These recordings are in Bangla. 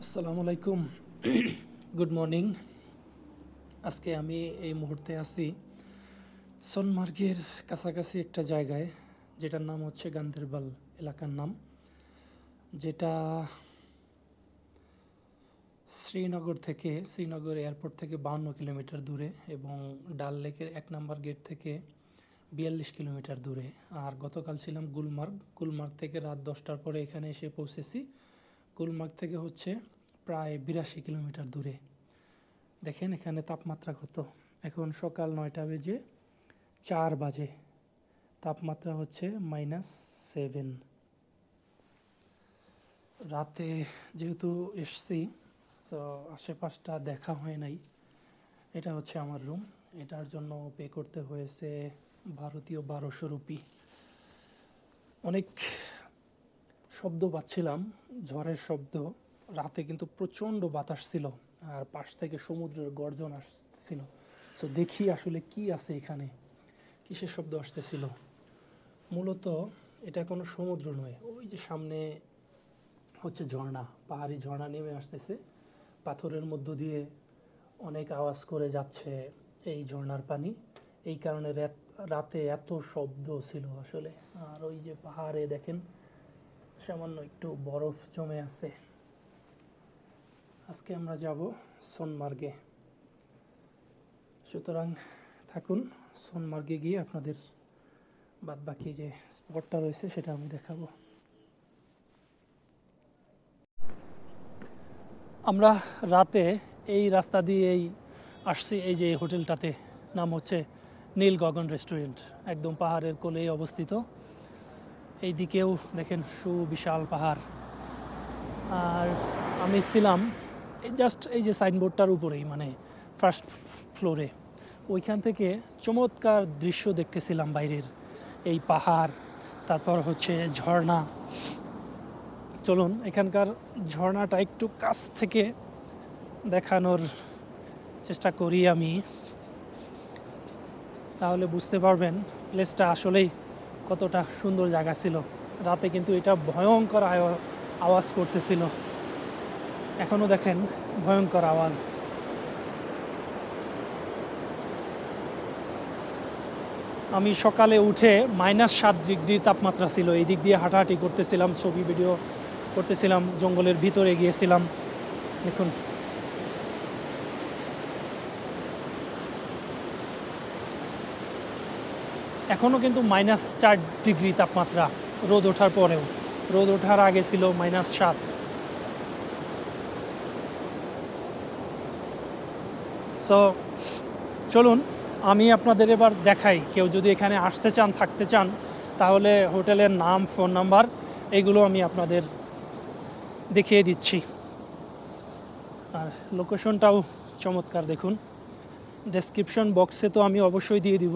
আসসালামু আলাইকুম। Good morning. আজকে আমি এই মুহূর্তে আছি সোনমার্গের কাছাকাছি একটা জায়গায়, যেটার নাম হচ্ছে গান্দেরবাল এলাকার নাম, যেটা শ্রীনগর এয়ারপোর্ট থেকে 52 কিলোমিটার দূরে এবং ডাল লেকের 1 নম্বর গেট থেকে 42 কিলোমিটার দূরে। আর গতকাল ছিলাম গুলমার্গ থেকে রাত 10টার পরে এখানে এসে পৌঁছেছি। গুলমার্গ থেকে হচ্ছে প্রায় 82 কিলোমিটার দূরে। দেখেন এখানে তাপমাত্রা কত। এখন সকাল 9টা বেজে 4 বাজে, তাপমাত্রা হচ্ছে -7। রাতে যেহেতু এসছি, তো আশেপাশটা দেখা হয় নাই। এটা হচ্ছে আমার রুম। এটার জন্য পে করতে হয়েছে ভারতীয় 1200 রুপি। অনেক শব্দ পাচ্ছিলাম, ঝড়ের শব্দ। রাতে কিন্তু প্রচণ্ড বাতাস ছিল, আর পাশ থেকে সমুদ্রের গর্জন আসছিল। তো দেখি আসলে কি আছে এখানে, কিসের শব্দ আসতেছিল। মূলত এটা কোনো সমুদ্র নয়, ওই যে সামনে হচ্ছে ঝর্ণা, পাহাড়ি ঝর্ণা নেমে আসতেছে পাথরের মধ্য দিয়ে, অনেক আওয়াজ করে যাচ্ছে এই ঝর্ণার পানি। এই কারণে রাতে এত শব্দ ছিল আসলে। আর ওই যে পাহাড়ে দেখেন সামান্য একটু বরফ জমে আছে। আজকে আমরা যাব সোনমার্গে, সুতরাং থাকুন। সোনমার্গে গিয়ে আপনাদের বাদবাকি যে স্পটটা রয়েছে সেটা আমি দেখাবো। আমরা রাতে এই রাস্তা দিয়েই আসছি। এই যে হোটেলটাতে, নাম হচ্ছে নীল গগন রেস্টুরেন্ট, একদম পাহাড়ের কোলেই অবস্থিত। এই দিকেও দেখেন সুবিশাল পাহাড়। আর আমি ছিলাম জাস্ট এই যে সাইনবোর্ডটার উপরেই, মানে ফার্স্ট ফ্লোরে। ওইখান থেকে চমৎকার দৃশ্য দেখতেছিলাম বাইরের, এই পাহাড়, তারপর হচ্ছে ঝর্ণা। চলুন এখানকার ঝর্ণাটা একটু কাছ থেকে দেখানোর চেষ্টা করি আমি, তাহলে বুঝতে পারবেন প্লেসটা আসলেই কতটা সুন্দর জায়গা ছিল। রাতে কিন্তু এটা ভয়ঙ্কর আওয়াজ করতেছিল, এখনও দেখেন ভয়ঙ্কর আওয়াজ। আমি সকালে উঠে -7 ডিগ্রি তাপমাত্রা ছিল। এই দিক দিয়ে হাঁটাহাঁটি করতেছিলাম, ছবি ভিডিও করতেছিলাম, জঙ্গলের ভিতরে গিয়েছিলাম। দেখুন এখনও কিন্তু -4 ডিগ্রি তাপমাত্রা, রোদ ওঠার পরেও। রোদ ওঠার আগে ছিল -7। সো চলুন আমি আপনাদের এবার দেখাই, কেউ যদি এখানে আসতে চান, থাকতে চান, তাহলে হোটেলের নাম, ফোন নাম্বার, এগুলো আমি আপনাদের দেখিয়ে দিচ্ছি। আর লোকেশনটাও চমৎকার, দেখুন। ডেসক্রিপশন বক্সে তো আমি অবশ্যই দিয়ে দিব।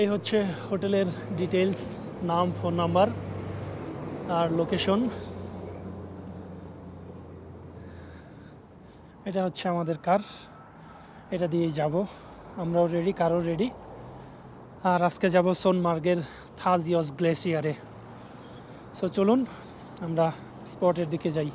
এই হচ্ছে হোটেলের ডিটেলস, নাম, ফোন নাম্বার আর লোকেশন। এটা হচ্ছে আমাদের কার, এটা দিয়েই যাব। আমরাও রেডি, কারও রেডি। আর আজকে যাব সোনমার্গের থাজিয়স গ্লেসিয়ারে। সো চলুন আমরা স্পটের দিকে যাই।